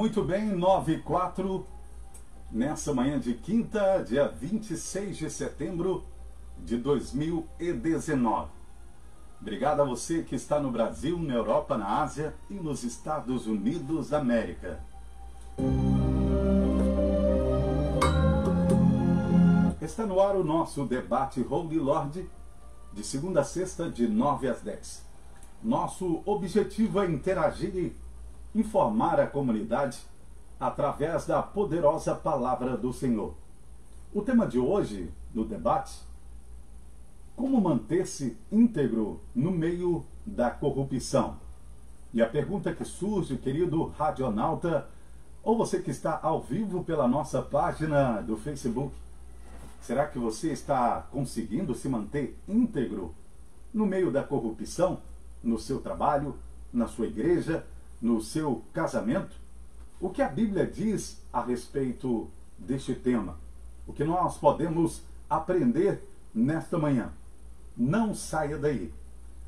Muito bem, 9h04, nessa manhã de quinta, dia 26 de setembro de 2019. Obrigado a você que está no Brasil, na Europa, na Ásia e nos Estados Unidos da América. Está no ar o nosso debate Holy Lord, de segunda a sexta, de 9 às 10. Nosso objetivo é interagir e informar a comunidade através da poderosa palavra do Senhor. O tema de hoje, no debate, como manter-se íntegro no meio da corrupção? E a pergunta que surge, querido radionauta, ou você que está ao vivo pela nossa página do Facebook, será que você está conseguindo se manter íntegro no meio da corrupção, no seu trabalho, na sua igreja, no seu casamento? O que a Bíblia diz a respeito deste tema? O que nós podemos aprender nesta manhã? Não saia daí.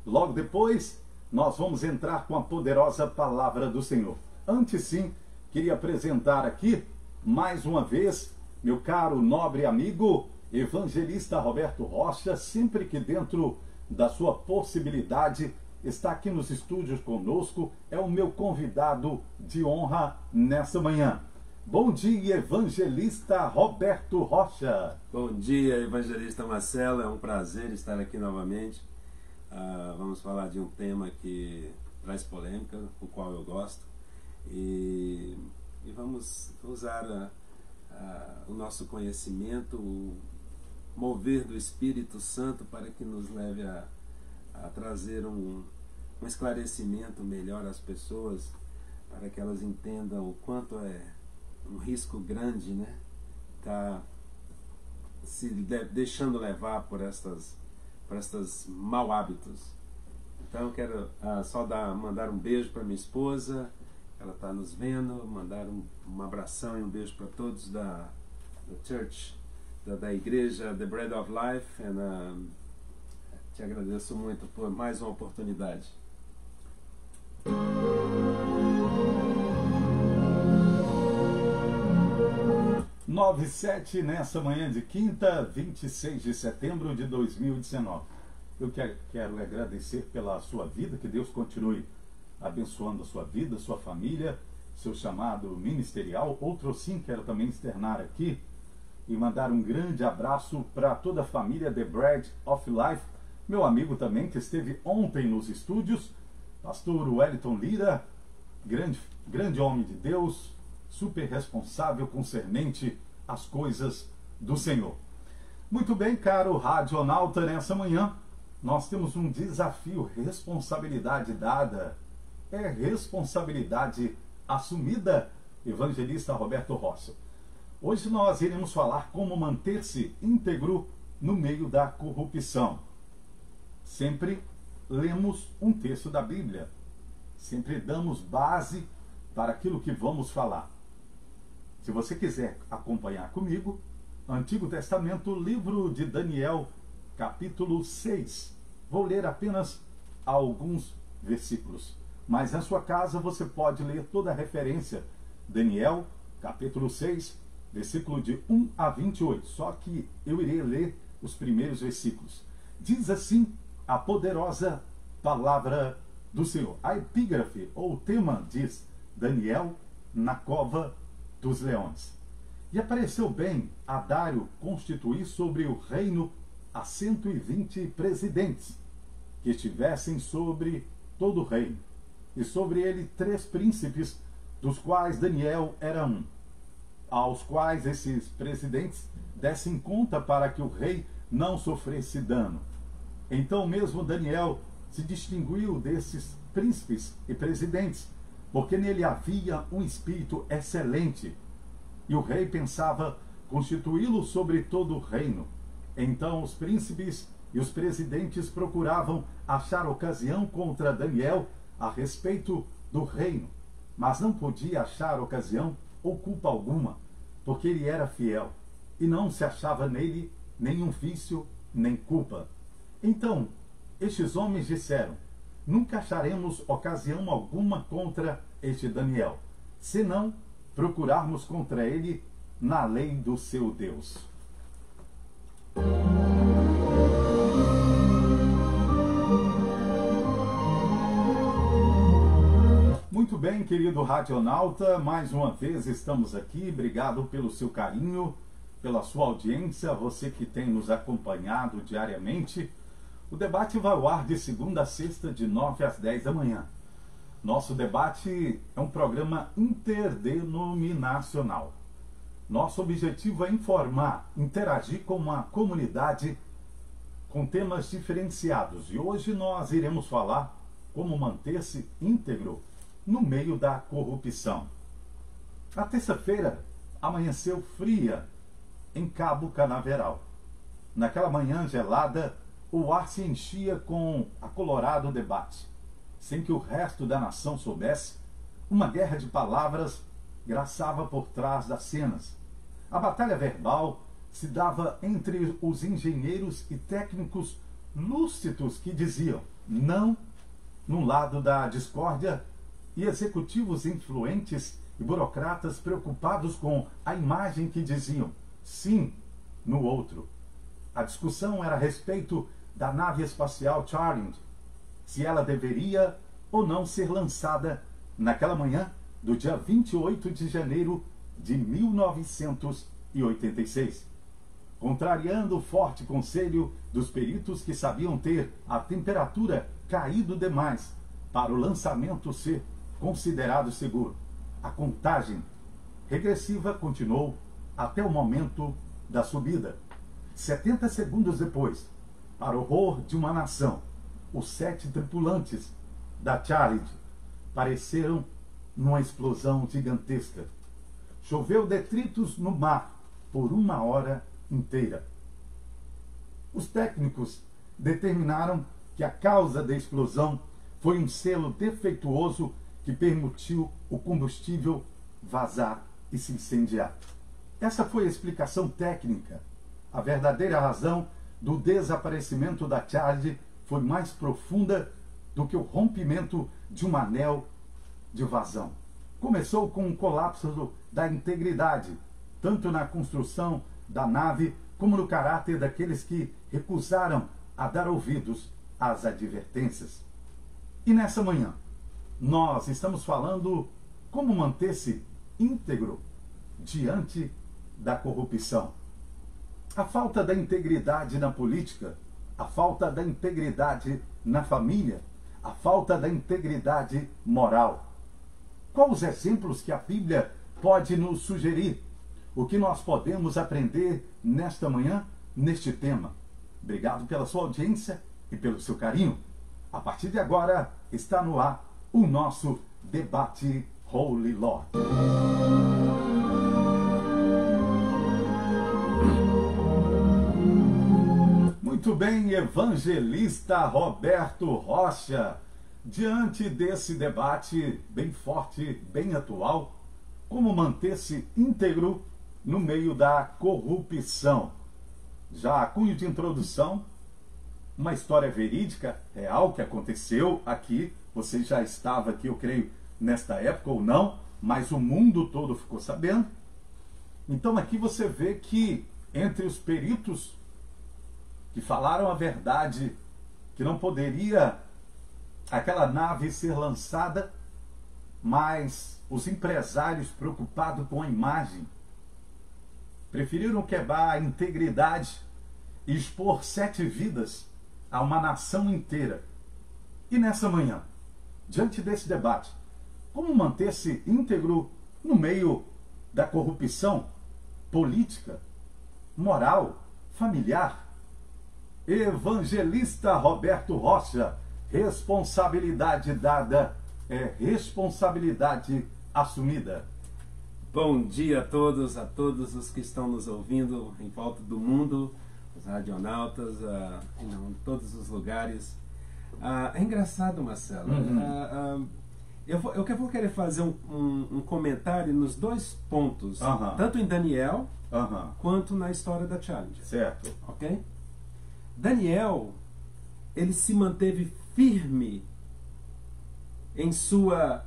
Logo depois, nós vamos entrar com a poderosa palavra do Senhor. Antes sim, queria apresentar aqui, mais uma vez, meu caro, nobre amigo, evangelista Roberto Rocha, sempre que dentro da sua possibilidade, está aqui nos estúdios conosco, é o meu convidado de honra nessa manhã. Bom dia, evangelista Roberto Rocha. Bom dia, evangelista Marcelo, é um prazer estar aqui novamente. Vamos falar de um tema que traz polêmica, o qual eu gosto, e vamos usar o nosso conhecimento, o mover do Espírito Santo para que nos leve a trazer um esclarecimento melhor às pessoas, para que elas entendam o quanto é um risco grande, né? Tá se deixando levar por estas mau hábitos. Então eu quero só mandar um beijo para minha esposa, ela está nos vendo, mandar um abração e um beijo para todos da church, da igreja The Bread of Life, e te agradeço muito por mais uma oportunidade. 9h07, nessa manhã de quinta, 26 de setembro de 2019. Eu quero agradecer pela sua vida, que Deus continue abençoando a sua vida, sua família, seu chamado ministerial. Outro sim, quero também externar aqui e mandar um grande abraço para toda a família The Bread of Life. Meu amigo também, que esteve ontem nos estúdios, pastor Wellington Lira, grande homem de Deus, super responsável concernente às coisas do Senhor. Muito bem, caro radionauta, nessa manhã nós temos um desafio, responsabilidade dada, é responsabilidade assumida, evangelista Roberto Rocha. Hoje nós iremos falar como manter-se íntegro no meio da corrupção. Sempre lemos um texto da Bíblia, sempre damos base para aquilo que vamos falar. Se você quiser acompanhar comigo, Antigo Testamento, livro de Daniel, capítulo 6. Vou ler apenas alguns versículos, mas na sua casa você pode ler toda a referência. Daniel, capítulo 6, versículo de 1 a 28. Só que eu irei ler os primeiros versículos. Diz assim a poderosa palavra do Senhor. A epígrafe, ou o tema, diz: Daniel na cova dos leões. E apareceu bem a Dário constituir sobre o reino a 120 presidentes, que estivessem sobre todo o reino, e sobre ele 3 príncipes, dos quais Daniel era um, aos quais esses presidentes dessem conta para que o rei não sofresse dano. Então mesmo Daniel se distinguiu desses príncipes e presidentes, porque nele havia um espírito excelente, e o rei pensava constituí-lo sobre todo o reino. Então os príncipes e os presidentes procuravam achar ocasião contra Daniel a respeito do reino, mas não podia achar ocasião ou culpa alguma, porque ele era fiel, e não se achava nele nenhum vício nem culpa. Então estes homens disseram: nunca acharemos ocasião alguma contra este Daniel, senão procurarmos contra ele na lei do seu Deus. Muito bem, querido radionauta, mais uma vez estamos aqui. Obrigado pelo seu carinho, pela sua audiência, você que tem nos acompanhado diariamente. O debate vai ao ar de segunda a sexta, de 9 às 10 da manhã. Nosso debate é um programa interdenominacional. Nosso objetivo é informar, interagir com uma comunidade com temas diferenciados. E hoje nós iremos falar como manter-se íntegro no meio da corrupção. A terça-feira amanheceu fria em Cabo Canaveral. Naquela manhã gelada, o ar se enchia com acolorado debate. Sem que o resto da nação soubesse, uma guerra de palavras graçava por trás das cenas. A batalha verbal se dava entre os engenheiros e técnicos lúcidos que diziam não num lado da discórdia e executivos influentes e burocratas preocupados com a imagem que diziam sim no outro. A discussão era a respeito da nave espacial Challenger, se ela deveria ou não ser lançada naquela manhã do dia 28 de janeiro de 1986. Contrariando o forte conselho dos peritos que sabiam ter a temperatura caído demais para o lançamento ser considerado seguro, a contagem regressiva continuou até o momento da subida. 70 segundos depois, para o horror de uma nação, os 7 tripulantes da Challenger pareceram numa explosão gigantesca. Choveu detritos no mar por 1 hora inteira. Os técnicos determinaram que a causa da explosão foi um selo defeituoso que permitiu o combustível vazar e se incendiar. Essa foi a explicação técnica. A verdadeira razão do desaparecimento da Challenger foi mais profunda do que o rompimento de um anel de vazão. Começou com um colapso da integridade, tanto na construção da nave como no caráter daqueles que recusaram a dar ouvidos às advertências. E nessa manhã, nós estamos falando como manter-se íntegro diante da corrupção. A falta da integridade na política, a falta da integridade na família, a falta da integridade moral. Quais os exemplos que a Bíblia pode nos sugerir? O que nós podemos aprender nesta manhã, neste tema? Obrigado pela sua audiência e pelo seu carinho. A partir de agora, está no ar o nosso debate Holy Lord. Muito bem, evangelista Roberto Rocha. Diante desse debate bem forte, bem atual, como manter-se íntegro no meio da corrupção? Já a cunho de introdução, uma história verídica, real, que aconteceu aqui. Você já estava aqui, eu creio, nesta época ou não, mas o mundo todo ficou sabendo. Então aqui você vê que entre os peritos que falaram a verdade, que não poderia aquela nave ser lançada, mas os empresários preocupados com a imagem preferiram quebrar a integridade e expor 7 vidas a uma nação inteira. E nessa manhã, diante desse debate, como manter-se íntegro no meio da corrupção política, moral, familiar? Evangelista Roberto Rocha, responsabilidade dada é responsabilidade assumida. Bom dia a todos os que estão nos ouvindo em volta do mundo, os radionautas, em todos os lugares. É engraçado, Marcelo. Eu vou querer fazer um comentário nos 2 pontos, tanto em Daniel quanto na história da Challenger. Certo. Ok? Daniel, ele se manteve firme em sua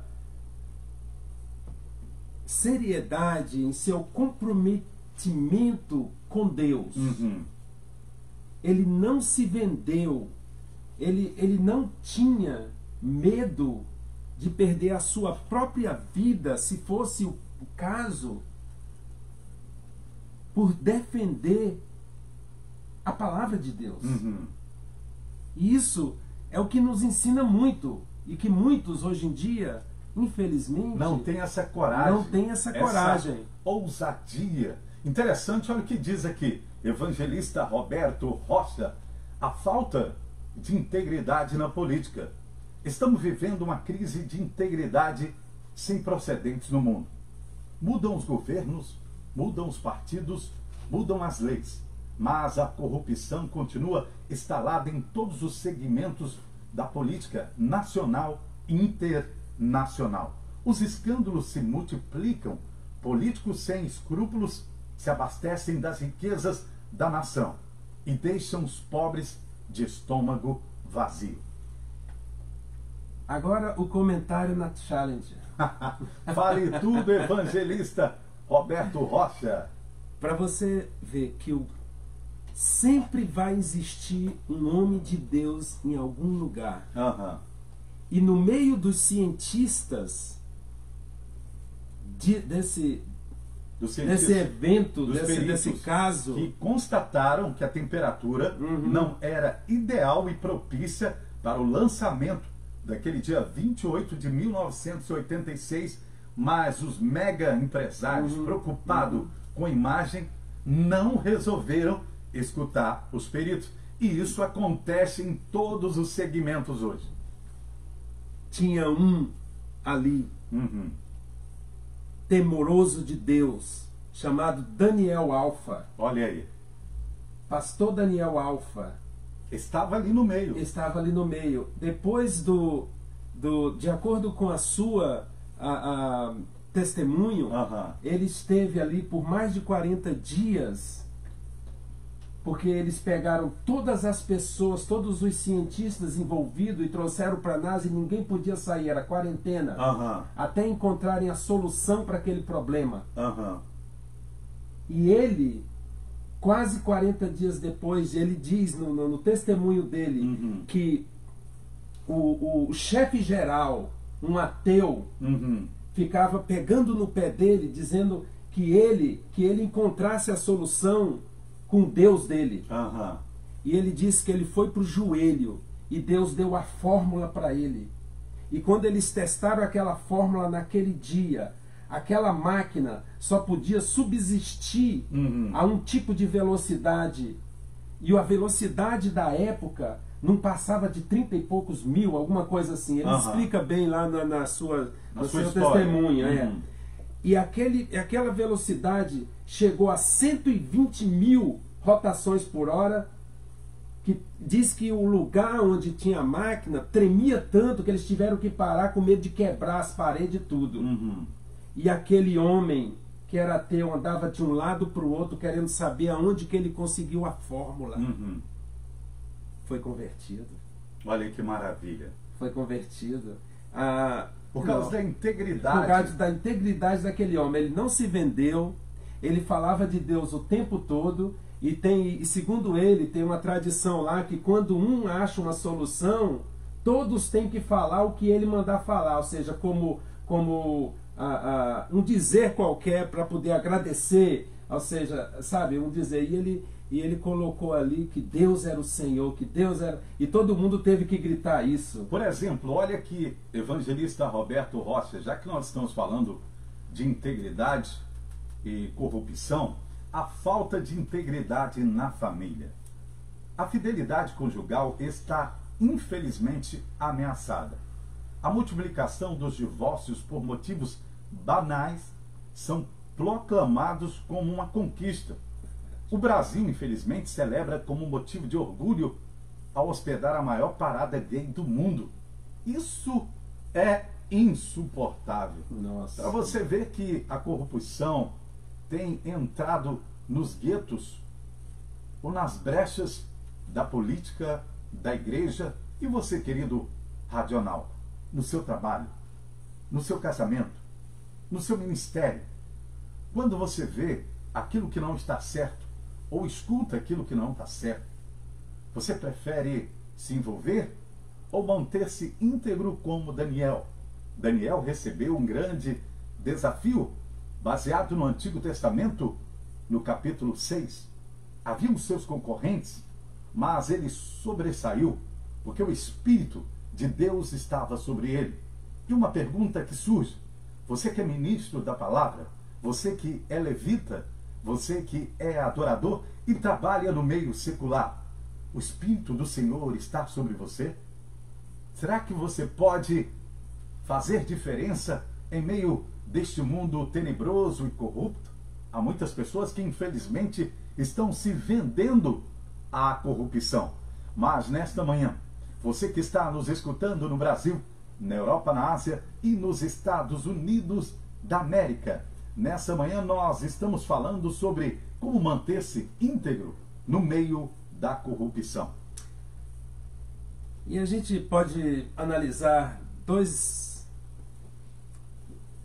seriedade, em seu comprometimento com Deus. Ele não se vendeu, ele não tinha medo de perder a sua própria vida, se fosse o caso, por defender a palavra de Deus. E isso é o que nos ensina muito, e que muitos hoje em dia, infelizmente, não tem essa coragem. Não tem essa coragem. Essa ousadia. Interessante, olha o que diz aqui, evangelista Roberto Rocha, a falta de integridade na política. Estamos vivendo uma crise de integridade sem precedentes no mundo. Mudam os governos, mudam os partidos, mudam as leis, mas a corrupção continua instalada em todos os segmentos da política nacional e internacional. Os escândalos se multiplicam, políticos sem escrúpulos se abastecem das riquezas da nação e deixam os pobres de estômago vazio. Agora o comentário na Challenger. Fale tudo, evangelista Roberto Rocha. Para você ver que sempre vai existir um homem de Deus em algum lugar. E no meio dos cientistas desse evento, desse caso, que constataram que a temperatura não era ideal e propícia para o lançamento daquele dia 28 de 1986, mas os mega empresários preocupados com a imagem não resolveram escutar os peritos. E isso acontece em todos os segmentos hoje. Tinha um ali, temoroso de Deus, chamado Daniel Alfa. Olha aí. Pastor Daniel Alfa. Estava ali no meio. Estava ali no meio. Depois de acordo com a sua testemunho, ele esteve ali por mais de 40 dias, porque eles pegaram todas as pessoas, todos os cientistas envolvidos e trouxeram para a NASA e ninguém podia sair, era quarentena, até encontrarem a solução para aquele problema. E ele, quase 40 dias depois, ele diz no testemunho dele que o chefe geral, um ateu, ficava pegando no pé dele, dizendo que ele encontrasse a solução com Deus dele. E ele disse que ele foi para o joelho e Deus deu a fórmula para ele. E quando eles testaram aquela fórmula naquele dia, aquela máquina só podia subsistir a um tipo de velocidade. E a velocidade da época não passava de 30 e poucos mil, alguma coisa assim. Ele explica bem lá no seu testemunho. E aquela velocidade chegou a 120 mil rotações por hora, que diz que o lugar onde tinha a máquina tremia tanto que eles tiveram que parar com medo de quebrar as paredes e tudo. E aquele homem que era ateu andava de um lado para o outro querendo saber aonde que ele conseguiu a fórmula. Foi convertido. Olha que maravilha. Foi convertido. Por causa da integridade. Por causa da integridade daquele homem. Ele não se vendeu, ele falava de Deus o tempo todo, e segundo ele, tem uma tradição lá que quando um acha uma solução, todos têm que falar o que ele mandar falar, ou seja, como um dizer qualquer para poder agradecer, ou seja, sabe, um dizer. E ele colocou ali que Deus era o Senhor, que Deus era... E todo mundo teve que gritar isso. Por exemplo, olha aqui, evangelista Roberto Rocha, já que nós estamos falando de integridade e corrupção, a falta de integridade na família. A fidelidade conjugal está, infelizmente, ameaçada. A multiplicação dos divórcios por motivos banais são proclamados como uma conquista. O Brasil, infelizmente, celebra como motivo de orgulho ao hospedar a maior parada gay do mundo. Isso é insuportável. Para você ver que a corrupção tem entrado nos guetos ou nas brechas da política, da igreja. E você, querido radional, no seu trabalho, no seu casamento, no seu ministério, quando você vê aquilo que não está certo, ou escuta aquilo que não está certo, você prefere se envolver ou manter-se íntegro como Daniel? Daniel recebeu um grande desafio, baseado no Antigo Testamento, no capítulo 6. Havia os seus concorrentes, mas ele sobressaiu, porque o Espírito de Deus estava sobre ele. E uma pergunta que surge: você que é ministro da palavra, você que é levita, você que é adorador e trabalha no meio secular, o Espírito do Senhor está sobre você? Será que você pode fazer diferença em meio deste mundo tenebroso e corrupto? Há muitas pessoas que infelizmente estão se vendendo à corrupção. Mas nesta manhã, você que está nos escutando no Brasil, na Europa, na Ásia e nos Estados Unidos da América, nessa manhã nós estamos falando sobre como manter-se íntegro no meio da corrupção. E a gente pode analisar dois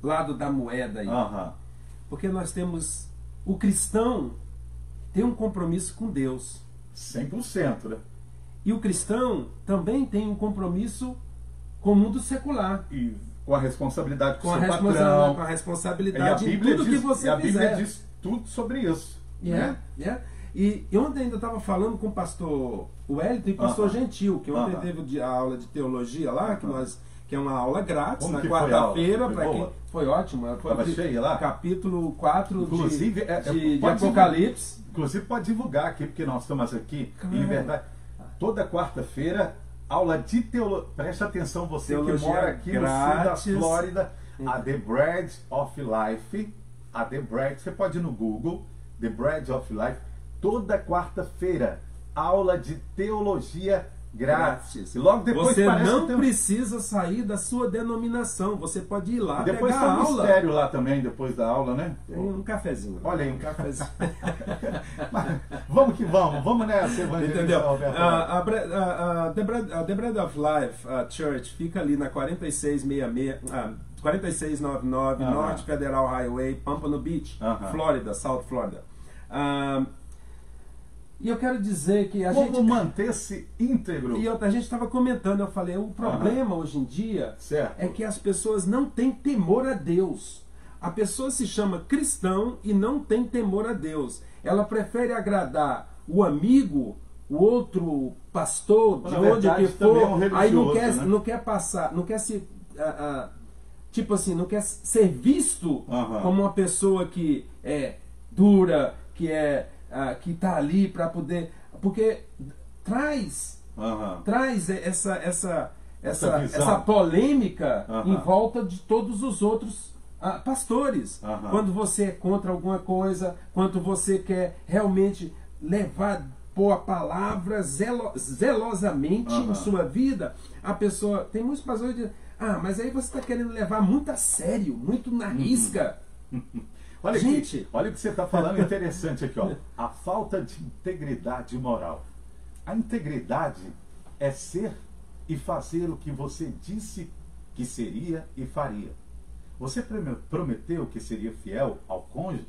lados da moeda aí. Porque nós temos, o cristão tem um compromisso com Deus. 100%, né? E o cristão também tem um compromisso com o mundo secular. E com a responsabilidade com o seu patrão. Com a responsabilidade em tudo que você fizer. A Bíblia diz tudo sobre isso. E ontem ainda estava falando com o pastor Wellington e o pastor Gentil, que ontem teve a aula de teologia lá, que é uma aula grátis. Como na quarta-feira. Foi ótimo. Estava cheia lá? Capítulo 4 inclusive, de Apocalipse. Inclusive pode divulgar aqui, porque nós estamos aqui em verdade. Toda quarta-feira, aula de teologia. Preste atenção, você teologia que mora aqui grátis, no sul da Flórida, a The Bread of Life. A The Bread, você pode ir no Google, The Bread of Life. Toda quarta-feira, aula de teologia grátis. E logo depois você não precisa sair da sua denominação. Você pode ir lá e depois pegar tem a aula. Mistério lá também, depois da aula, né? Tem um cafezinho. Olha aí, um cafezinho. Vamos que vamos. Vamos nessa, entendeu? A The Bread of Life Church fica ali na 4699 North Federal Highway, Pompano Beach, Flórida, South Florida. E eu quero dizer que como manter-se íntegro. E a gente estava comentando, eu falei, o problema hoje em dia é que as pessoas não têm temor a Deus. A pessoa se chama cristão e não tem temor a Deus. Ela prefere agradar o amigo, o outro pastor, de onde que for, aí não quer passar, não quer se tipo assim, não quer ser visto como uma pessoa que é dura, que está ali para poder, porque traz essa polêmica em volta de todos os outros pastores. Quando você é contra alguma coisa, quando você quer realmente pôr a palavra zelosamente em sua vida, a pessoa, tem muitos pastores que dizem, mas aí você está querendo levar muito a sério, muito na risca. Olha, gente, olha o que você está falando interessante aqui, ó. A falta de integridade moral. A integridade é ser e fazer o que você disse que seria e faria. Você prometeu que seria fiel ao cônjuge?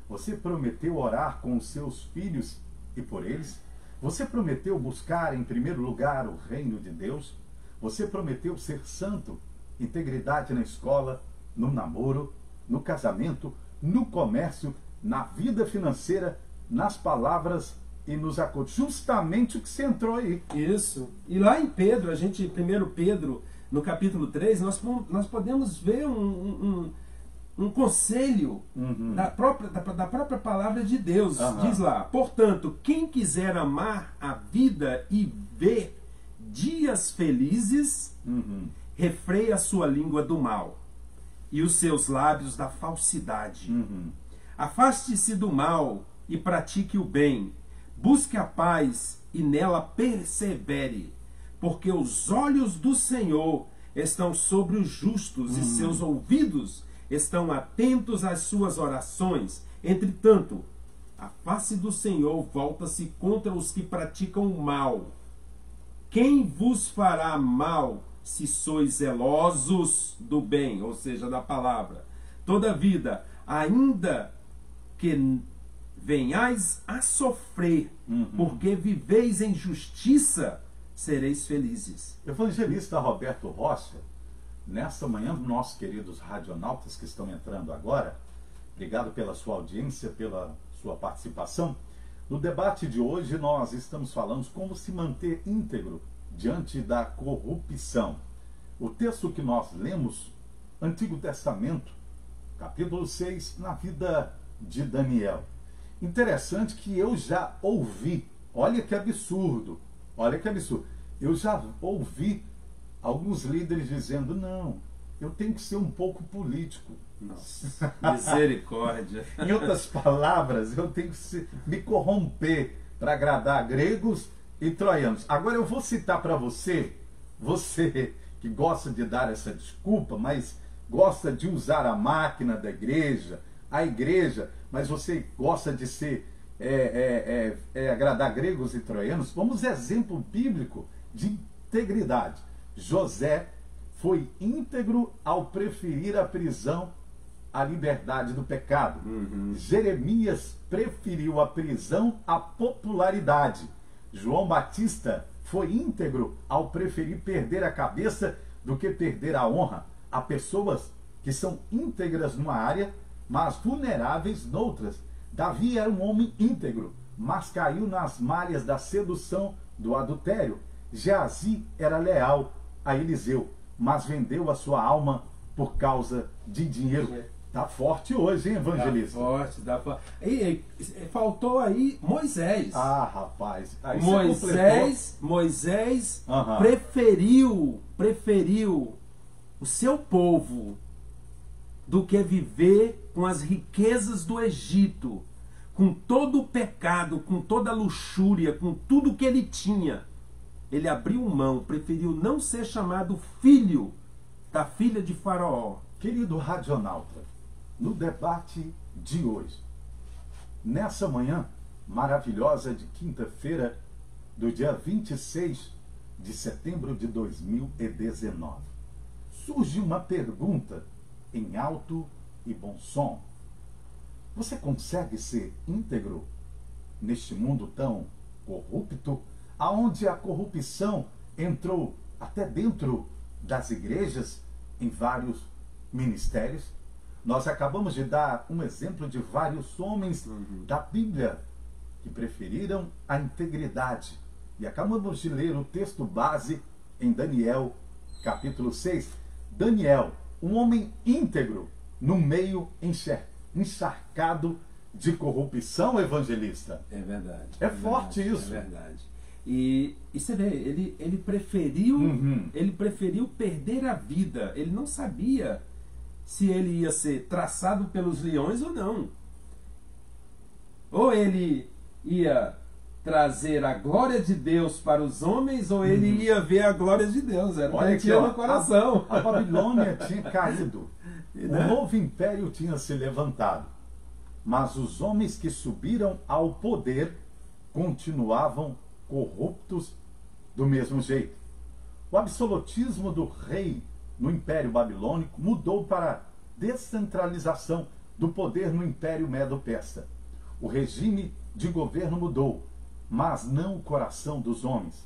Você prometeu orar com os seus filhos e por eles? Você prometeu buscar em primeiro lugar o reino de Deus? Você prometeu ser santo, integridade na escola, no namoro, no casamento, no comércio, na vida financeira, nas palavras e nos acordos. Justamente o que você entrou aí. Isso. E lá em Pedro, 1 Pedro, no capítulo 3, nós podemos ver um conselho da própria palavra de Deus. Diz lá, portanto, quem quiser amar a vida e ver dias felizes, refreia a sua língua do mal e os seus lábios da falsidade. Afaste-se do mal e pratique o bem. Busque a paz e nela persevere, porque os olhos do Senhor estão sobre os justos e seus ouvidos estão atentos às suas orações. Entretanto, a face do Senhor volta-se contra os que praticam o mal. Quem vos fará mal se sois zelosos do bem, ou seja, da palavra? toda vida, ainda que venhais a sofrer, porque viveis em justiça, sereis felizes. Evangelista Roberto Rocha, nesta manhã, nossos queridos radionautas que estão entrando agora, obrigado pela sua audiência, pela sua participação. No debate de hoje, nós estamos falando como se manter íntegro diante da corrupção. O texto que nós lemos, Antigo Testamento, capítulo 6, na vida de Daniel. Interessante que eu já ouvi, olha que absurdo, eu já ouvi alguns líderes dizendo, não, eu tenho que ser um pouco político. Nossa, misericórdia. Em outras palavras, eu tenho que me corromper para agradar gregos e troianos. Agora eu vou citar para você que gosta de dar essa desculpa, mas gosta de usar a máquina da igreja, a igreja, mas você gosta de ser agradar gregos e troianos. Vamos exemplo bíblico de integridade. José foi íntegro ao preferir a prisão à liberdade do pecado. Jeremias preferiu a prisão à popularidade. João Batista foi íntegro ao preferir perder a cabeça do que perder a honra. Há pessoas que são íntegras numa área, mas vulneráveis noutras. Davi era um homem íntegro, mas caiu nas malhas da sedução, do adultério. Geazi era leal a Eliseu, mas vendeu a sua alma por causa de dinheiro. Tá forte hoje, hein, evangelista? Tá forte. E faltou aí Moisés. Ah, rapaz. Aí Moisés preferiu o seu povo do que viver com as riquezas do Egito, com todo o pecado, com toda a luxúria, com tudo que ele tinha. Ele abriu mão, preferiu não ser chamado filho da filha de Faraó. Querido radionauta, no debate de hoje, nessa manhã maravilhosa de quinta-feira, do dia 26 de setembro de 2019, surge uma pergunta em alto e bom som. Você consegue ser íntegro neste mundo tão corrupto, aonde a corrupção entrou até dentro das igrejas, em vários ministérios? Nós acabamos de dar um exemplo de vários homens da Bíblia que preferiram a integridade. E acabamos de ler o texto base em Daniel, capítulo 6. Daniel, um homem íntegro no meio encharcado de corrupção, evangelista. É verdade. É forte isso. É verdade. E você vê, ele preferiu perder a vida. Ele não sabia se ele ia ser traçado pelos leões ou não. Ou ele ia trazer a glória de Deus para os homens, ou ele ia ver a glória de Deus. Era o que tinha no coração. A Babilônia tinha caído. O novo império tinha se levantado. Mas os homens que subiram ao poder continuavam corruptos do mesmo jeito. O absolutismo do rei no Império Babilônico mudou para a descentralização do poder no Império Medo-Persa. O regime de governo mudou, mas não o coração dos homens.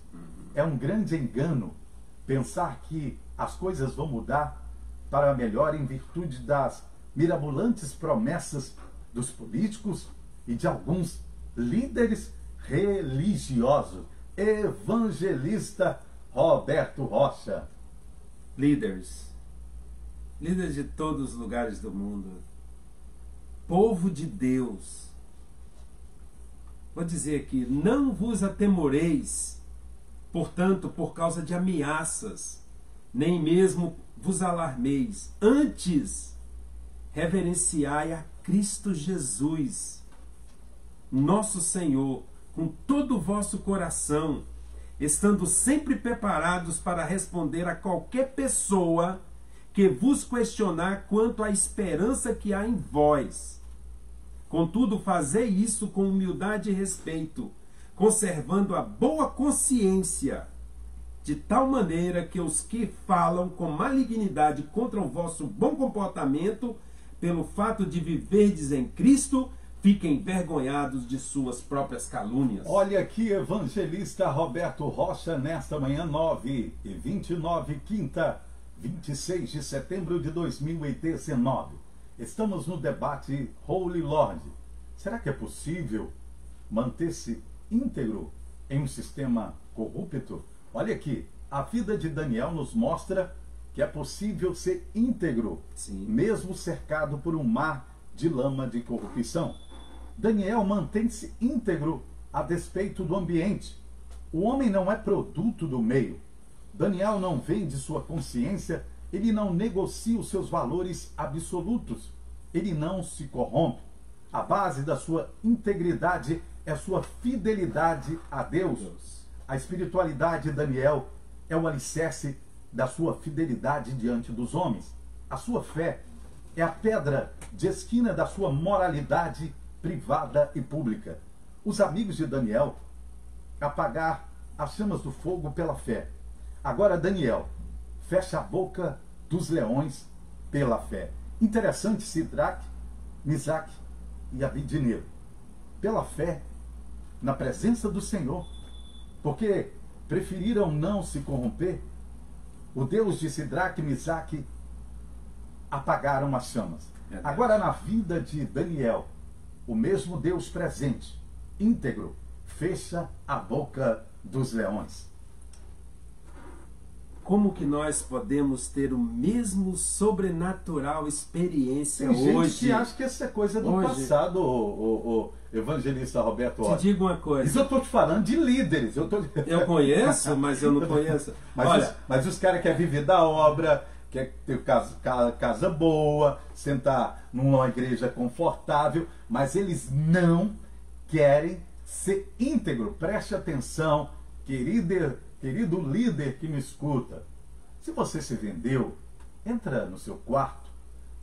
É um grande engano pensar que as coisas vão mudar para melhor em virtude das mirabolantes promessas dos políticos e de alguns líderes religiosos. Evangelista Roberto Rocha. Líderes de todos os lugares do mundo, povo de Deus, vou dizer aqui, não vos atemoreis, portanto, por causa de ameaças, nem mesmo vos alarmeis, antes reverenciai a Cristo Jesus, nosso Senhor, com todo o vosso coração, estando sempre preparados para responder a qualquer pessoa que vos questionar quanto à esperança que há em vós. Contudo, fazei isso com humildade e respeito, conservando a boa consciência, de tal maneira que os que falam com malignidade contra o vosso bom comportamento pelo fato de viverdes em Cristo, fiquem envergonhados de suas próprias calúnias. Olha aqui, evangelista Roberto Rocha, nesta manhã 9h29, quinta, 26 de setembro de 2019. Estamos no debate Holy Lord. Será que é possível manter-se íntegro em um sistema corrupto? Olha aqui, a vida de Daniel nos mostra que é possível ser íntegro, Sim. mesmo cercado por um mar de lama de corrupção. Daniel mantém-se íntegro a despeito do ambiente. O homem não é produto do meio. Daniel não vende sua consciência, ele não negocia os seus valores absolutos, ele não se corrompe. A base da sua integridade é sua fidelidade a Deus. A espiritualidade de Daniel é o alicerce da sua fidelidade diante dos homens. A sua fé é a pedra de esquina da sua moralidade privada e pública. Os amigos de Daniel apagaram as chamas do fogo pela fé. Agora Daniel fecha a boca dos leões pela fé. Interessante, Sidraque, Misaque e Abidnego, pela fé na presença do Senhor, porque preferiram não se corromper. O Deus de Sidraque e Misaque apagaram as chamas. Agora, na vida de Daniel, o mesmo Deus presente, íntegro, fecha a boca dos leões. Como que nós podemos ter o mesmo sobrenatural experiência Tem gente hoje? que acha que essa é coisa do passado, o evangelista Roberto Rocha. Te digo uma coisa. Isso eu estou te falando de líderes. Eu conheço, mas eu não conheço. Mas os caras querem viver da obra, quer ter casa boa, sentar numa igreja confortável, mas eles não querem ser íntegro. Preste atenção, querido líder que me escuta. Se você se vendeu, entra no seu quarto,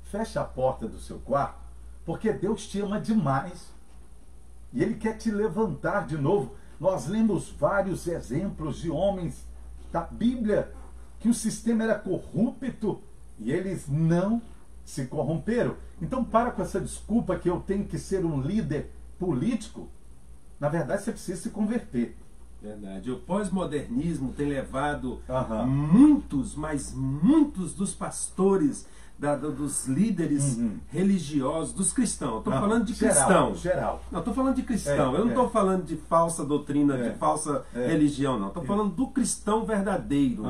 fecha a porta do seu quarto, porque Deus te ama demais e Ele quer te levantar de novo. Nós lemos vários exemplos de homens da Bíblia que o sistema era corrupto e eles não se corromperam. Então para com essa desculpa que eu tenho que ser um líder político. Na verdade você precisa se converter. Verdade. O pós-modernismo tem levado muitos, mas muitos dos pastores, dos líderes religiosos, dos cristãos. Estou falando de cristão. Geral. Não, estou falando de cristão. Eu não estou falando de falsa doutrina, de falsa religião, não. Estou falando do cristão verdadeiro.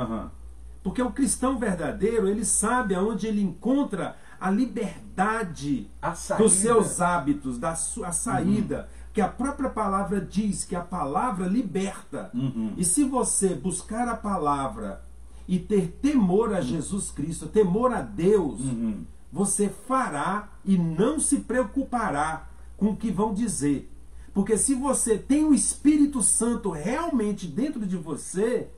Porque o cristão verdadeiro, ele sabe aonde ele encontra a liberdade dos seus hábitos, da sua saída. Que a própria palavra diz que a palavra liberta. E se você buscar a palavra e ter temor a Jesus Cristo, temor a Deus, você fará e não se preocupará com o que vão dizer. Porque se você tem o Espírito Santo realmente dentro de você,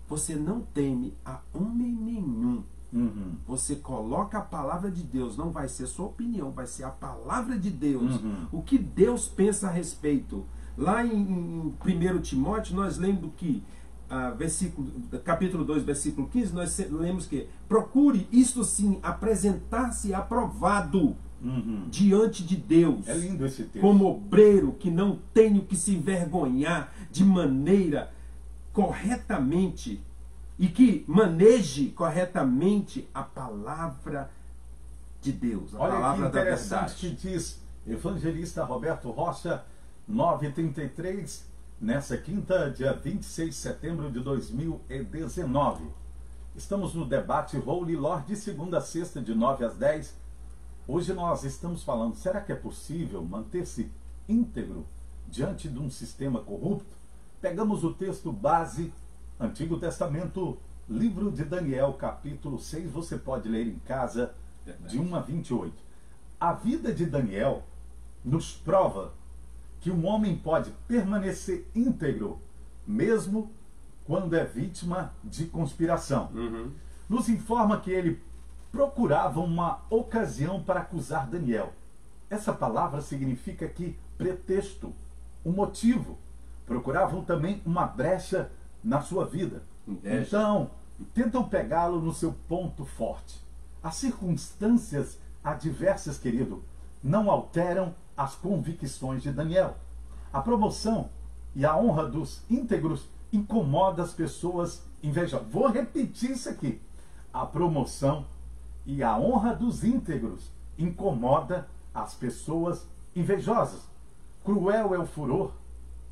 você não teme a homem nenhum. Você coloca a palavra de Deus, não vai ser sua opinião, vai ser a palavra de Deus. O que Deus pensa a respeito. Lá em 1 Timóteo, nós lemos que, capítulo 2, versículo 15, nós lemos que procure, isto sim, apresentar-se aprovado diante de Deus. É lindo esse texto. Como obreiro que não tem o que se envergonhar, de maneira corretamente, e que maneje corretamente a palavra de Deus, a palavra da verdade. Olha que interessante que diz evangelista Roberto Rocha, 9h33, nessa quinta, dia 26 de setembro de 2019. Estamos no debate Holy Lord, de segunda a sexta, de 9 às 10. Hoje nós estamos falando, será que é possível manter-se íntegro diante de um sistema corrupto? Pegamos o texto base, Antigo Testamento, livro de Daniel, capítulo 6, você pode ler em casa, de 1 a 28. A vida de Daniel nos prova que um homem pode permanecer íntegro, mesmo quando é vítima de conspiração. Nos informa que ele procurava uma ocasião para acusar Daniel. Essa palavra significa aqui pretexto, um motivo. Procuravam também uma brecha na sua vida. Então, tentam pegá-lo no seu ponto forte. As circunstâncias adversas, querido, não alteram as convicções de Daniel. A promoção e a honra dos íntegros incomoda as pessoas invejosas. Vou repetir isso aqui. A promoção e a honra dos íntegros incomoda as pessoas invejosas. Cruel é o furor,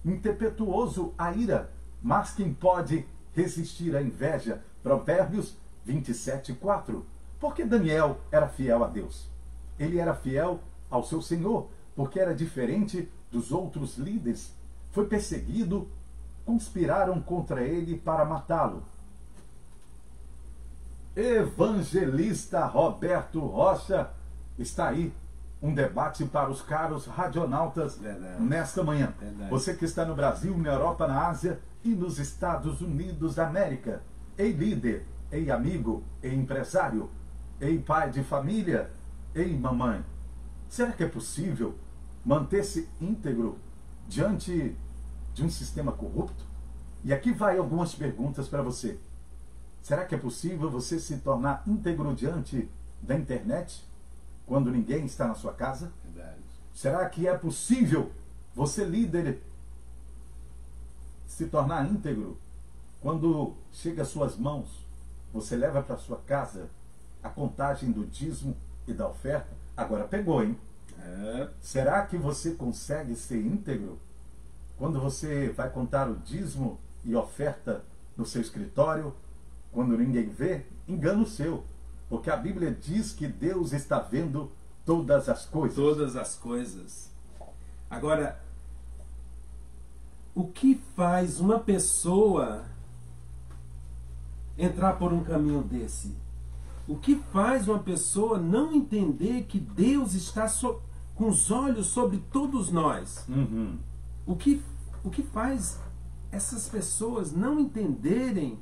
impetuoso a ira, mas quem pode resistir à inveja? Provérbios 27:4. Porque Daniel era fiel a Deus. Ele era fiel ao seu Senhor, porque era diferente dos outros líderes. Foi perseguido, conspiraram contra ele para matá-lo. Evangelista Roberto Rocha, está aí um debate para os caros radionautas. Verdade. Nesta manhã. Verdade. Você que está no Brasil, na Europa, na Ásia e nos Estados Unidos da América. Ei líder, ei amigo, ei empresário, ei pai de família, ei mamãe. Será que é possível manter-se íntegro diante de um sistema corrupto? E aqui vai algumas perguntas para você. Será que é possível você se tornar íntegro diante da internet, quando ninguém está na sua casa? Verdade. Será que é possível você, líder, se tornar íntegro quando chega às suas mãos, você leva para sua casa a contagem do dízimo e da oferta? Agora pegou, hein? Será que você consegue ser íntegro quando você vai contar o dízimo e oferta no seu escritório, quando ninguém vê? Engano seu, porque a Bíblia diz que Deus está vendo todas as coisas. Todas as coisas. Agora, o que faz uma pessoa entrar por um caminho desse? O que faz uma pessoa não entender que Deus está com os olhos sobre todos nós? Uhum. O que faz essas pessoas não entenderem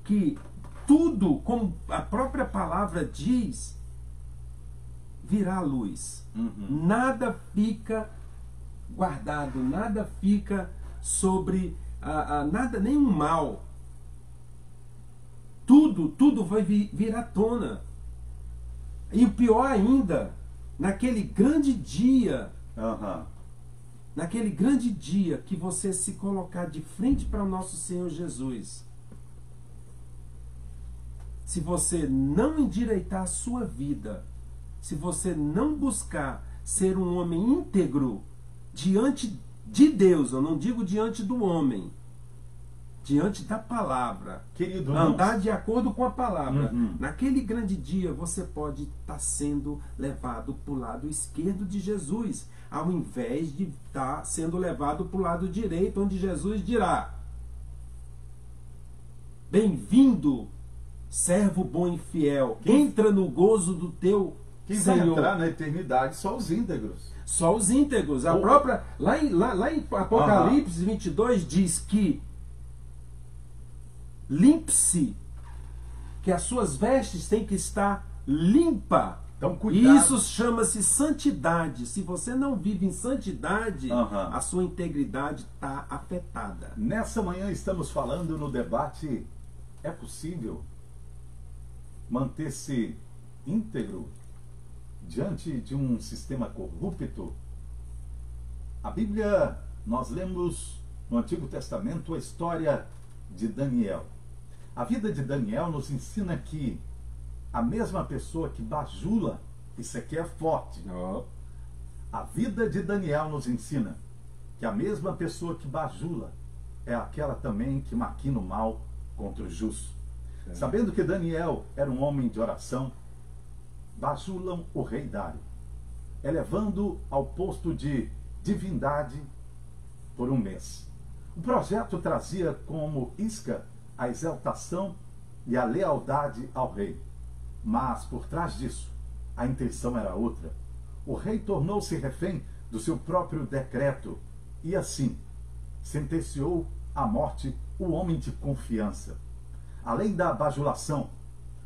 que tudo, como a própria palavra diz, virá à luz. Uhum. Nada fica guardado, nada fica sobre nada, nenhum mal. Tudo vai vir à tona. E o pior ainda, naquele grande dia, Uhum. naquele grande dia que você se colocar de frente para o nosso Senhor Jesus, se você não endireitar a sua vida, se você não buscar ser um homem íntegro diante de Deus, eu não digo diante do homem, diante da palavra, Querido, andar de acordo com a palavra, Uhum. naquele grande dia você pode estar sendo levado para o lado esquerdo de Jesus, ao invés de estar sendo levado para o lado direito, onde Jesus dirá: bem-vindo, servo bom e fiel, entra no gozo do teu quem vai Senhor. entrar na eternidade só os íntegros. Só os íntegros. A própria, lá em Apocalipse 22 diz que limpe-se, que as suas vestes têm que estar limpa. Então, cuidado. Isso chama-se santidade. Se você não vive em santidade, a sua integridade está afetada. Nessa manhã estamos falando no debate: é possível manter-se íntegro diante de um sistema corrupto? A Bíblia, nós lemos no Antigo Testamento a história de Daniel. A vida de Daniel nos ensina que a mesma pessoa que bajula, isso aqui é forte. A vida de Daniel nos ensina que a mesma pessoa que bajula é aquela também que maquina o mal contra o justo. Sabendo que Daniel era um homem de oração, bajulam o rei Dário, elevando-o ao posto de divindade por um mês. O projeto trazia como isca a exaltação e a lealdade ao rei. Mas, por trás disso, a intenção era outra. O rei tornou-se refém do seu próprio decreto e, assim, sentenciou à morte o homem de confiança. Além da bajulação,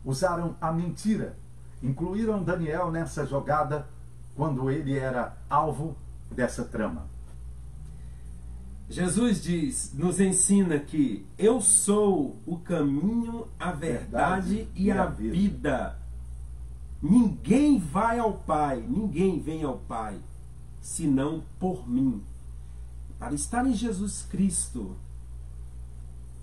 usaram a mentira. Incluíram Daniel nessa jogada quando ele era alvo dessa trama. Jesus nos ensina que eu sou o caminho, a verdade e a vida. ninguém vai ao Pai, ninguém vem ao Pai, senão por mim. Para estar em Jesus Cristo,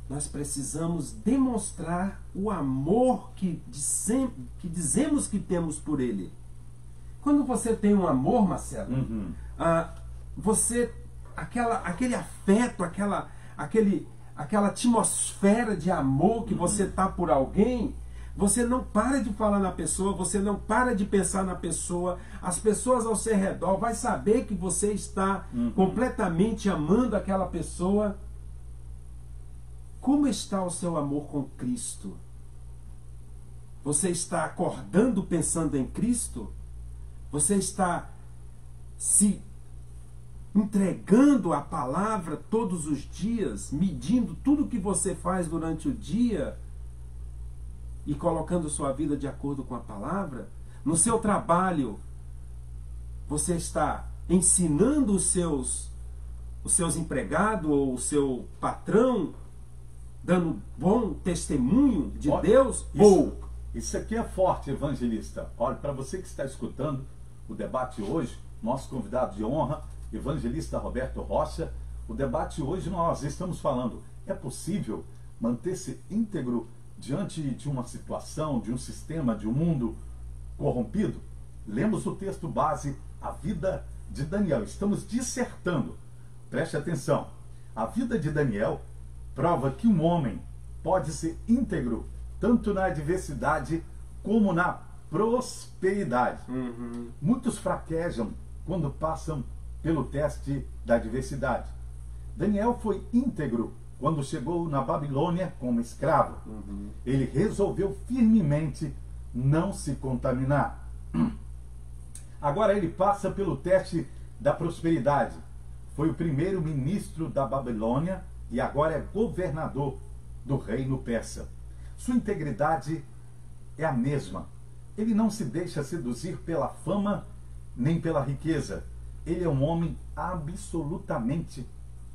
nós precisamos demonstrar o amor que dizemos que temos por Ele. Quando você tem um amor, Marcelo, você, aquele afeto, aquela atmosfera de amor que você está por alguém, você não para de falar na pessoa, você não para de pensar na pessoa, as pessoas ao seu redor vão saber que você está completamente amando aquela pessoa. Como está o seu amor com Cristo? Você está acordando pensando em Cristo? Você está se entregando a palavra todos os dias, medindo tudo que você faz durante o dia e colocando sua vida de acordo com a palavra? No seu trabalho, você está ensinando os seus empregados ou o seu patrão, dando bom testemunho de Deus? Isso aqui é forte, evangelista. Olha, para você que está escutando o debate hoje, nosso convidado de honra, evangelista Roberto Rocha, o debate hoje nós estamos falando, é possível manter-se íntegro diante de uma situação, de um sistema, de um mundo corrompido? Lemos o texto base, a vida de Daniel. Estamos dissertando. Preste atenção. A vida de Daniel prova que um homem pode ser íntegro tanto na adversidade como na prosperidade. Muitos fraquejam quando passam pelo teste da adversidade. Daniel foi íntegro quando chegou na Babilônia como escravo. Ele resolveu firmemente não se contaminar. Agora ele passa pelo teste da prosperidade. Foi o primeiro ministro da Babilônia e agora é governador do reino persa. Sua integridade é a mesma. Ele não se deixa seduzir pela fama nem pela riqueza. Ele é um homem absolutamente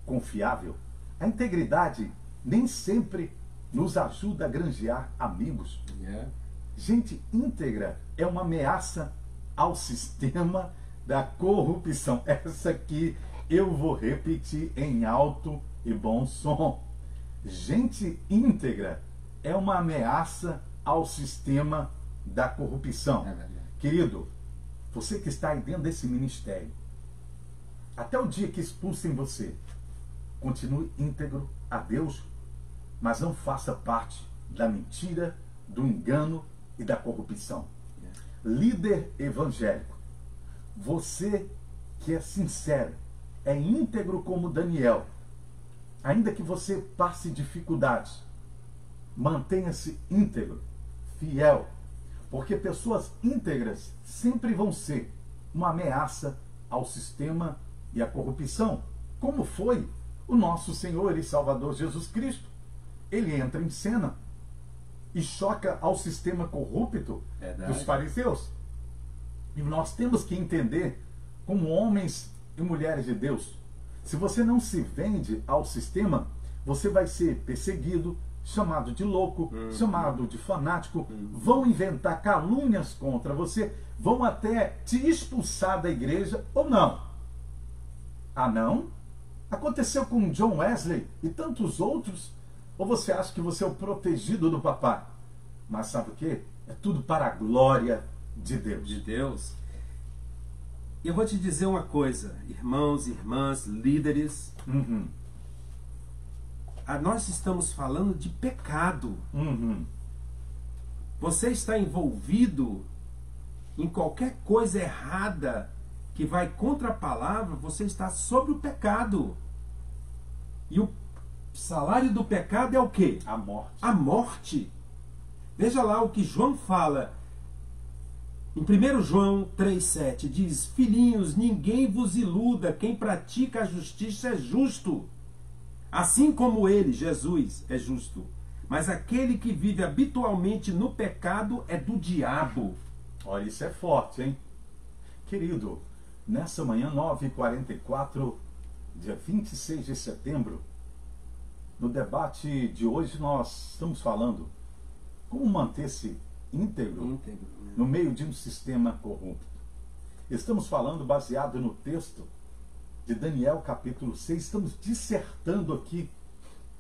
confiável. A integridade nem sempre nos ajuda a granjear amigos. Gente íntegra é uma ameaça ao sistema da corrupção. Essa aqui eu vou repetir em alto e bom som. Gente íntegra é uma ameaça ao sistema da corrupção. Querido, você que está aí dentro desse ministério, até o dia que expulsem você, continue íntegro a Deus, mas não faça parte da mentira, do engano e da corrupção. Líder evangélico, você que é sincero, é íntegro como Daniel, ainda que você passe dificuldades, mantenha-se íntegro, fiel, porque pessoas íntegras sempre vão ser uma ameaça ao sistema e à corrupção, como foi o nosso Senhor e Salvador Jesus Cristo. Ele entra em cena e choca ao sistema corrupto dos fariseus. E nós temos que entender, como homens e mulheres de Deus, se você não se vende ao sistema, você vai ser perseguido, chamado de louco, chamado de fanático, vão inventar calúnias contra você, vão até te expulsar da igreja ou não. Ah, não? Aconteceu com John Wesley e tantos outros? Ou você acha que você é o protegido do papai? Mas sabe o quê? É tudo para a glória de Deus. De Deus. E eu vou te dizer uma coisa, irmãos, irmãs, líderes. Nós estamos falando de pecado. Você está envolvido em qualquer coisa errada que vai contra a palavra, você está sobre o pecado. E o salário do pecado é o quê? A morte. A morte. Veja lá o que João fala. Em 1 João 3,7 diz: filhinhos, ninguém vos iluda, quem pratica a justiça é justo, assim como ele, Jesus, é justo. Mas aquele que vive habitualmente no pecado é do diabo. Olha, isso é forte, hein? Querido, nessa manhã 9h44, dia 26 de setembro, no debate de hoje nós estamos falando como manter-se íntegro né? no meio de um sistema corrupto. Estamos falando baseado no texto de Daniel capítulo 6, estamos dissertando aqui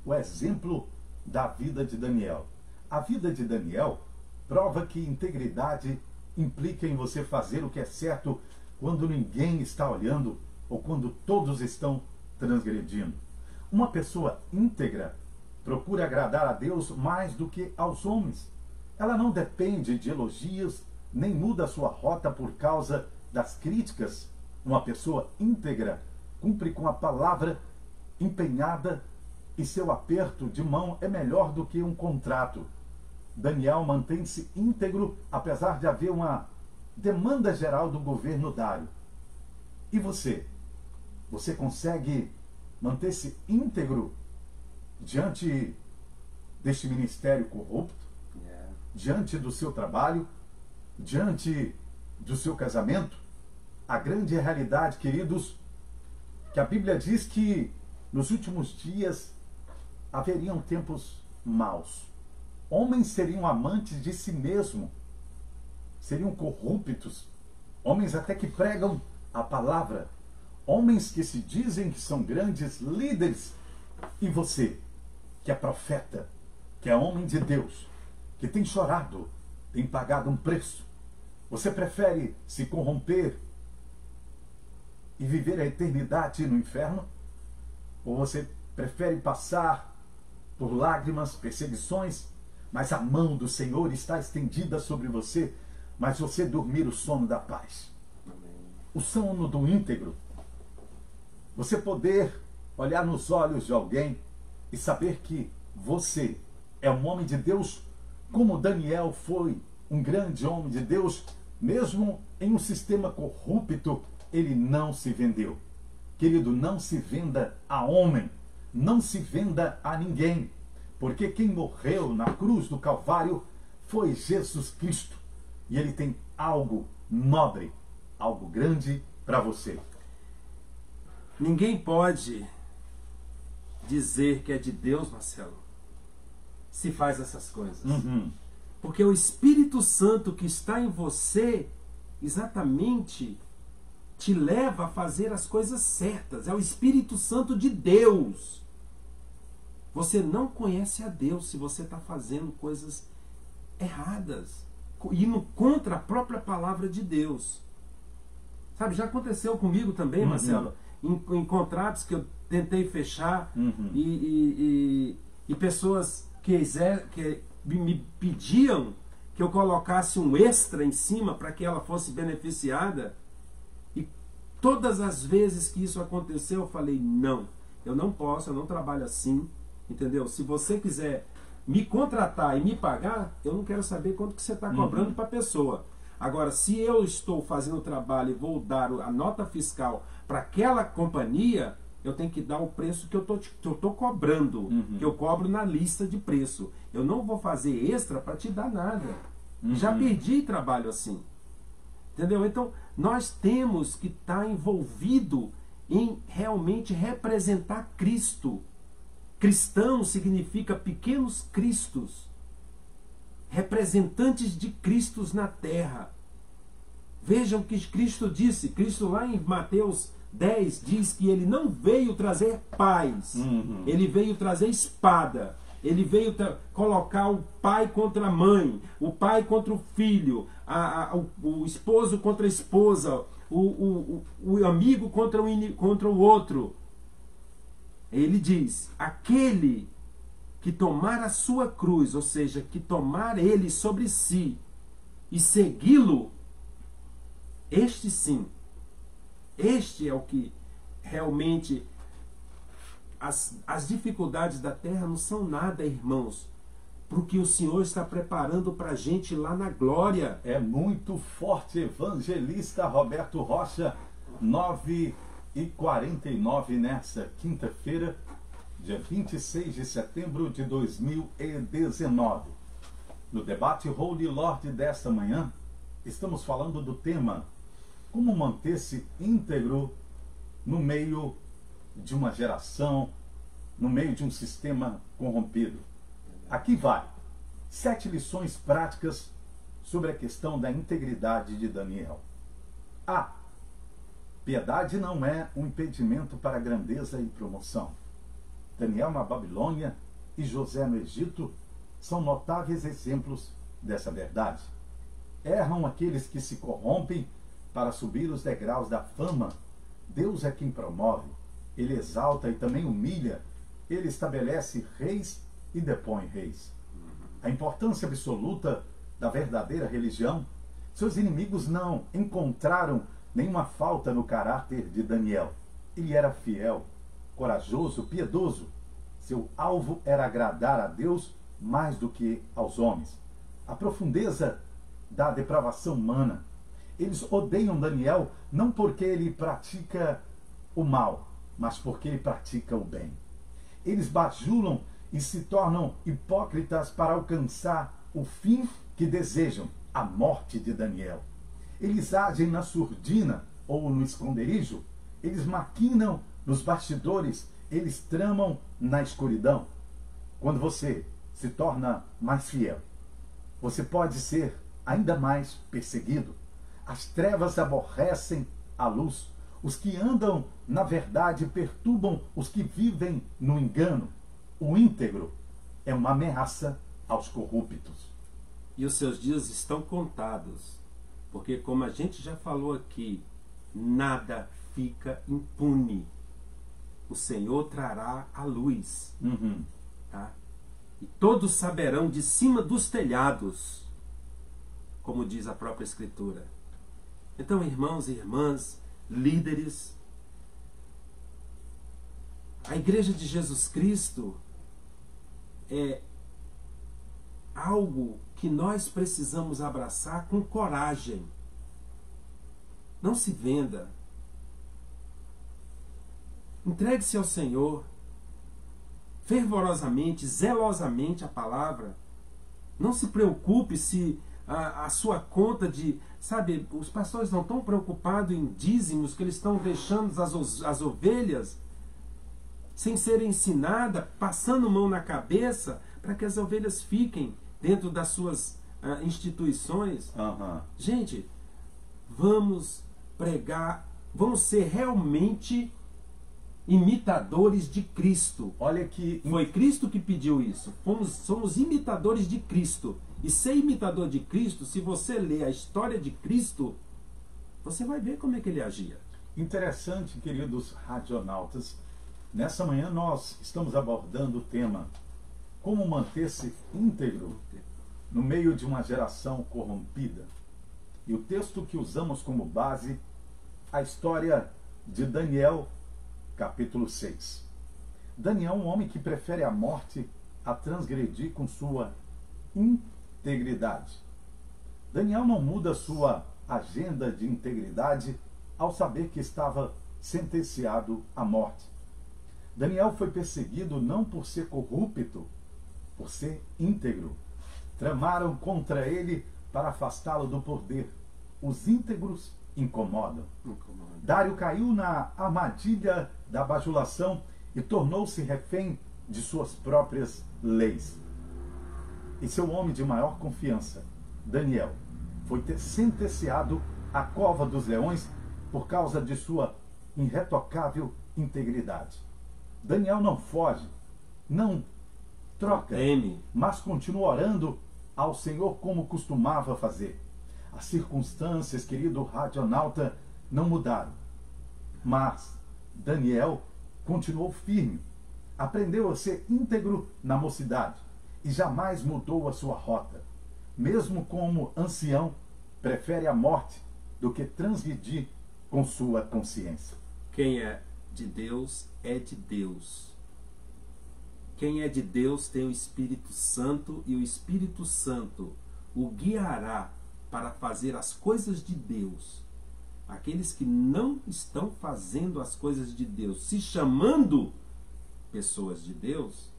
o exemplo da vida de Daniel. A vida de Daniel prova que integridade implica em você fazer o que é certo quando ninguém está olhando ou quando todos estão transgredindo. Uma pessoa íntegra procura agradar a Deus mais do que aos homens. Ela não depende de elogios, nem muda sua rota por causa das críticas. Uma pessoa íntegra cumpre com a palavra empenhada e seu aperto de mão é melhor do que um contrato. Daniel mantém-se íntegro apesar de haver uma demanda geral do governo Dário. E você? Você consegue manter-se íntegro diante deste ministério corrupto? Diante do seu trabalho? Diante do seu casamento? A grande realidade, queridos, que a Bíblia diz que nos últimos dias haveriam tempos maus. Homens seriam amantes de si mesmo, seriam corruptos, homens até que pregam a palavra, homens que se dizem que são grandes líderes. E você, que é profeta, que é homem de Deus, que tem chorado, tem pagado um preço, você prefere se corromper e viver a eternidade no inferno? Ou você prefere passar por lágrimas, perseguições, mas a mão do Senhor está estendida sobre você, mas você dormir o sono da paz? O sono do íntegro. Você poder olhar nos olhos de alguém e saber que você é um homem de Deus, como Daniel foi um grande homem de Deus, mesmo em um sistema corrupto, ele não se vendeu. Querido, não se venda a homem, não se venda a ninguém, porque quem morreu na cruz do Calvário foi Jesus Cristo, e ele tem algo nobre, algo grande para você. Ninguém pode dizer que é de Deus, Marcelo, se faz essas coisas. Porque o Espírito Santo que está em você exatamente te leva a fazer as coisas certas. É o Espírito Santo de Deus. Você não conhece a Deus se você está fazendo coisas erradas, indo contra a própria palavra de Deus. Sabe, já aconteceu comigo também, Marcelo, em contratos que eu tentei fechar e pessoas que me pediam que eu colocasse um extra em cima para que ela fosse beneficiada. E todas as vezes que isso aconteceu, eu falei, não, eu não posso, eu não trabalho assim, entendeu? Se você quiser me contratar e me pagar, eu não quero saber quanto que você está cobrando para a pessoa. Agora, se eu estou fazendo o trabalho e vou dar a nota fiscal para aquela companhia, eu tenho que dar o preço que eu estou cobrando, que eu cobro na lista de preço. Eu não vou fazer extra para te dar nada. Já perdi trabalho assim. Entendeu? Então, nós temos que estar envolvido em realmente representar Cristo. Cristão significa pequenos cristos, representantes de Cristos na terra. Vejam o que Cristo disse. Cristo lá em Mateus 10 diz que ele não veio trazer paz, ele veio trazer espada. Ele veio colocar o pai contra a mãe, o pai contra o filho, o esposo contra a esposa, o amigo contra o outro. Ele diz, aquele que tomar a sua cruz, ou seja, que tomar ele sobre si e segui-lo, este sim, este é o que realmente... As dificuldades da terra não são nada, irmãos, porque o Senhor está preparando para a gente lá na glória. É muito forte, evangelista Roberto Rocha, 9h49 nessa quinta-feira, dia 26 de setembro de 2019. No debate Holy Lord desta manhã, estamos falando do tema como manter-se íntegro no meio de uma geração, no meio de um sistema corrompido. Aqui vai 7 lições práticas sobre a questão da integridade de Daniel. A. Piedade não é um impedimento para a grandeza e promoção. Daniel na Babilônia e José no Egito são notáveis exemplos dessa verdade. Erram aqueles que se corrompem para subir os degraus da fama. Deus é quem promove, ele exalta e também humilha, ele estabelece reis e depõe reis. A importância absoluta da verdadeira religião, seus inimigos não encontraram nenhuma falta no caráter de Daniel. Ele era fiel, corajoso, piedoso. Seu alvo era agradar a Deus mais do que aos homens. A profundeza da depravação humana. Eles odeiam Daniel não porque ele pratica o mal, mas porque ele pratica o bem. Eles bajulam e se tornam hipócritas para alcançar o fim que desejam, a morte de Daniel. Eles agem na surdina ou no esconderijo, eles maquinam nos bastidores, eles tramam na escuridão. Quando você se torna mais fiel, você pode ser ainda mais perseguido. As trevas aborrecem a luz. Os que andam na verdade perturbam os que vivem no engano. O íntegro é uma ameaça aos corruptos. E os seus dias estão contados, porque, como a gente já falou aqui, nada fica impune. O Senhor trará a luz. Tá? E todos saberão de cima dos telhados, como diz a própria Escritura. Então, irmãos e irmãs, líderes, a Igreja de Jesus Cristo é algo que nós precisamos abraçar com coragem. Não se venda. Entregue-se ao Senhor fervorosamente, zelosamente a palavra. Não se preocupe se a sua conta de... Sabe, os pastores não estão preocupados em dízimos que eles estão deixando as ovelhas sem serem ensinadas, passando mão na cabeça para que as ovelhas fiquem dentro das suas instituições. Gente, vamos pregar, vamos ser realmente imitadores de Cristo. Olha que foi Cristo que pediu isso. Somos imitadores de Cristo. E ser imitador de Cristo, se você ler a história de Cristo, você vai ver como é que ele agia. Interessante, queridos radionautas. Nessa manhã nós estamos abordando o tema como manter-se íntegro no meio de uma geração corrompida. E o texto que usamos como base, a história de Daniel, capítulo 6. Daniel é um homem que prefere a morte a transgredir com sua integridade. Daniel não muda sua agenda de integridade ao saber que estava sentenciado à morte. Daniel foi perseguido não por ser corrupto, por ser íntegro. Tramaram contra ele para afastá-lo do poder. Os íntegros incomodam. Dário caiu na armadilha da bajulação e tornou-se refém de suas próprias leis. E seu homem de maior confiança, Daniel, foi sentenciado à cova dos leões por causa de sua irretocável integridade. Daniel não foge, não troca, mas continua orando ao Senhor como costumava fazer. As circunstâncias, querido radionauta, não mudaram. Mas Daniel continuou firme, aprendeu a ser íntegro na mocidade e jamais mudou a sua rota. Mesmo como ancião, prefere a morte do que transgredir com sua consciência. Quem é de Deus é de Deus. Quem é de Deus tem o Espírito Santo e o Espírito Santo o guiará para fazer as coisas de Deus. Aqueles que não estão fazendo as coisas de Deus, se chamando pessoas de Deus,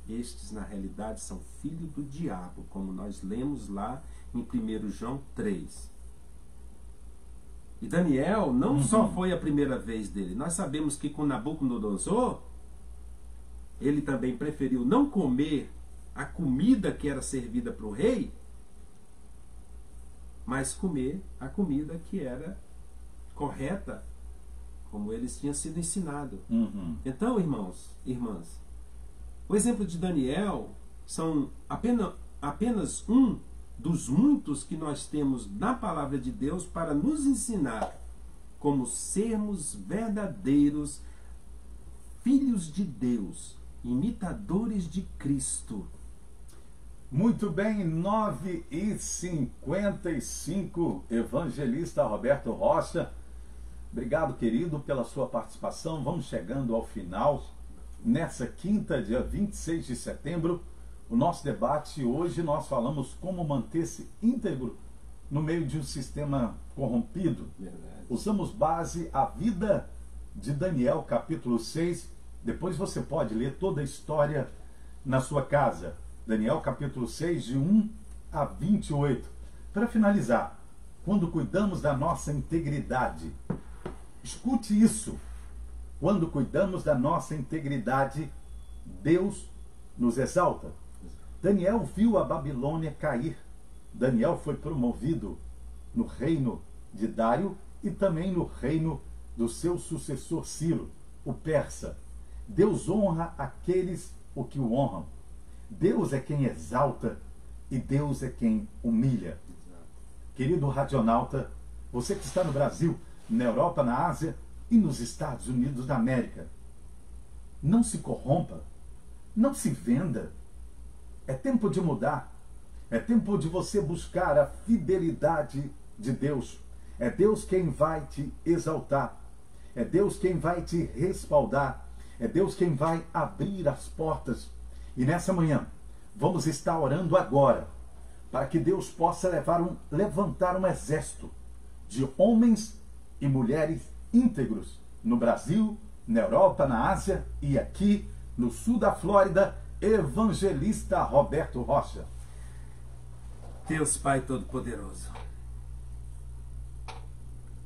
estes na realidade são filhos do diabo, como nós lemos lá em 1 João 3. E Daniel não só foi a primeira vez dele. Nós sabemos que com Nabucodonosor, ele também preferiu não comer a comida que era servida para o rei, mas comer a comida que era correta, como eles tinham sido ensinados. Então, irmãos, irmãs, o exemplo de Daniel são apenas um dos muitos que nós temos na palavra de Deus para nos ensinar como sermos verdadeiros filhos de Deus, imitadores de Cristo. Muito bem, 9h55, evangelista Roberto Rocha. Obrigado, querido, pela sua participação. Vamos chegando ao final. Nessa quinta, dia 26 de setembro, o nosso debate hoje nós falamos como manter-se íntegro no meio de um sistema corrompido. Verdade. Usamos base a vida de Daniel, capítulo 6. Depois você pode ler toda a história na sua casa. Daniel, capítulo 6, de 1 a 28. Para finalizar, quando cuidamos da nossa integridade, escute isso. Quando cuidamos da nossa integridade, Deus nos exalta. Daniel viu a Babilônia cair. Daniel foi promovido no reino de Dário e também no reino do seu sucessor Ciro, o persa. Deus honra aqueles o que o honram. Deus é quem exalta e Deus é quem humilha. Querido radionauta, você que está no Brasil, na Europa, na Ásia e nos Estados Unidos da América, não se corrompa, não se venda. É tempo de mudar. É tempo de você buscar a fidelidade de Deus. É Deus quem vai te exaltar. É Deus quem vai te respaldar. É Deus quem vai abrir as portas. E nessa manhã, vamos estar orando agora, para que Deus possa levantar um exército de homens e mulheres íntegros no Brasil, na Europa, na Ásia e aqui no sul da Flórida. Evangelista Roberto Rocha. Deus Pai Todo-Poderoso,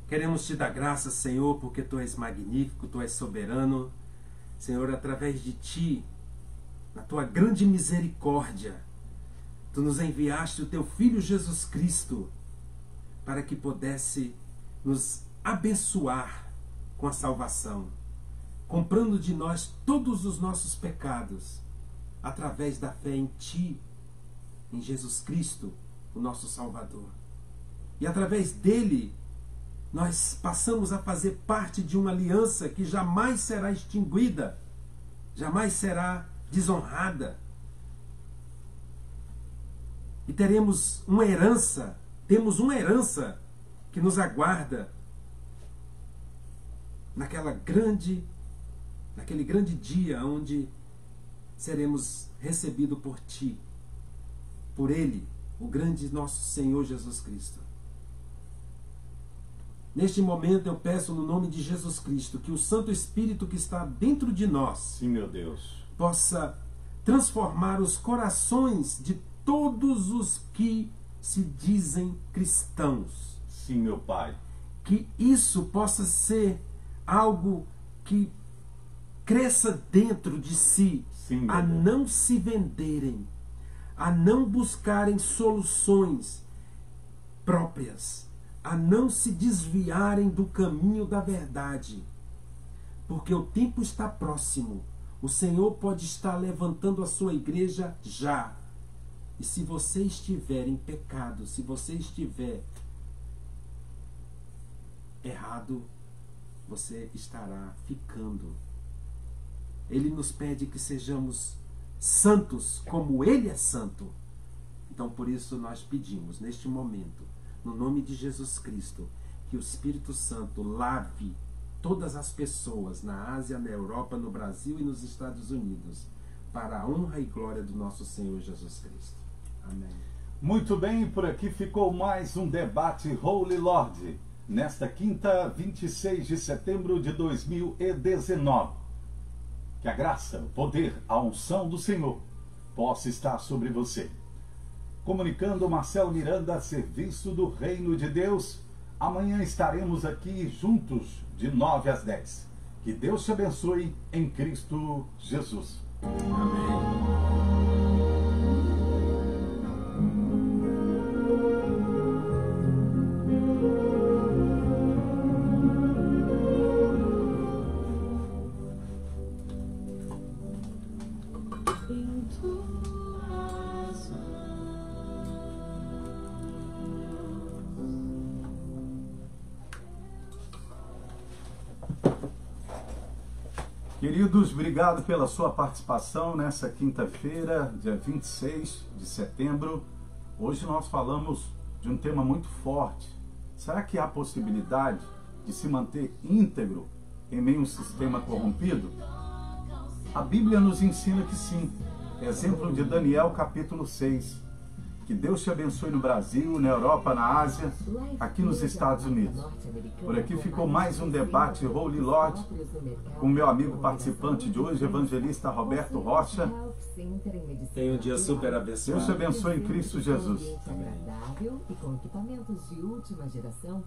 queremos te dar graças, Senhor, porque Tu és magnífico, Tu és soberano. Senhor, através de Ti, na Tua grande misericórdia, Tu nos enviaste o Teu Filho Jesus Cristo para que pudesse nos abençoar com a salvação, comprando de nós todos os nossos pecados, através da fé em Ti, em Jesus Cristo, o nosso Salvador. E através dele, nós passamos a fazer parte de uma aliança que jamais será extinguida, jamais será desonrada. E temos uma herança que nos aguarda naquele grande dia onde seremos recebidos por Ti, por Ele, o grande nosso Senhor Jesus Cristo. Neste momento eu peço no nome de Jesus Cristo que o Santo Espírito que está dentro de nós, sim, meu Deus, possa transformar os corações de todos os que se dizem cristãos. Sim, meu Pai. Que isso possa ser algo que cresça dentro de si, sim, a não se venderem, a não buscarem soluções próprias, a não se desviarem do caminho da verdade, porque o tempo está próximo. O Senhor pode estar levantando a sua igreja já. E se você estiver em pecado, se você estiver errado, você estará ficando. Ele nos pede que sejamos santos como Ele é santo. Então, por isso, nós pedimos, neste momento, no nome de Jesus Cristo, que o Espírito Santo lave todas as pessoas na Ásia, na Europa, no Brasil e nos Estados Unidos, para a honra e glória do nosso Senhor Jesus Cristo. Amém. Muito bem, por aqui ficou mais um debate Holy Lord, nesta quinta, 26 de setembro de 2019. Que a graça, o poder, a unção do Senhor possa estar sobre você. Comunicando Marcelo Miranda, a serviço do Reino de Deus. Amanhã estaremos aqui juntos de 9 às 10. Que Deus te abençoe em Cristo Jesus. Amém. Queridos, obrigado pela sua participação nessa quinta-feira, dia 26 de setembro. Hoje nós falamos de um tema muito forte. Será que há possibilidade de se manter íntegro em meio a um sistema corrompido? A Bíblia nos ensina que sim. Exemplo de Daniel, capítulo 6. Que Deus te abençoe no Brasil, na Europa, na Ásia, aqui nos Estados Unidos. Por aqui ficou mais um debate Holy Lord com o meu amigo participante de hoje, evangelista Roberto Rocha. Tenha um dia super abençoado. Deus te abençoe em Cristo Jesus. Agradável e com equipamentos de última geração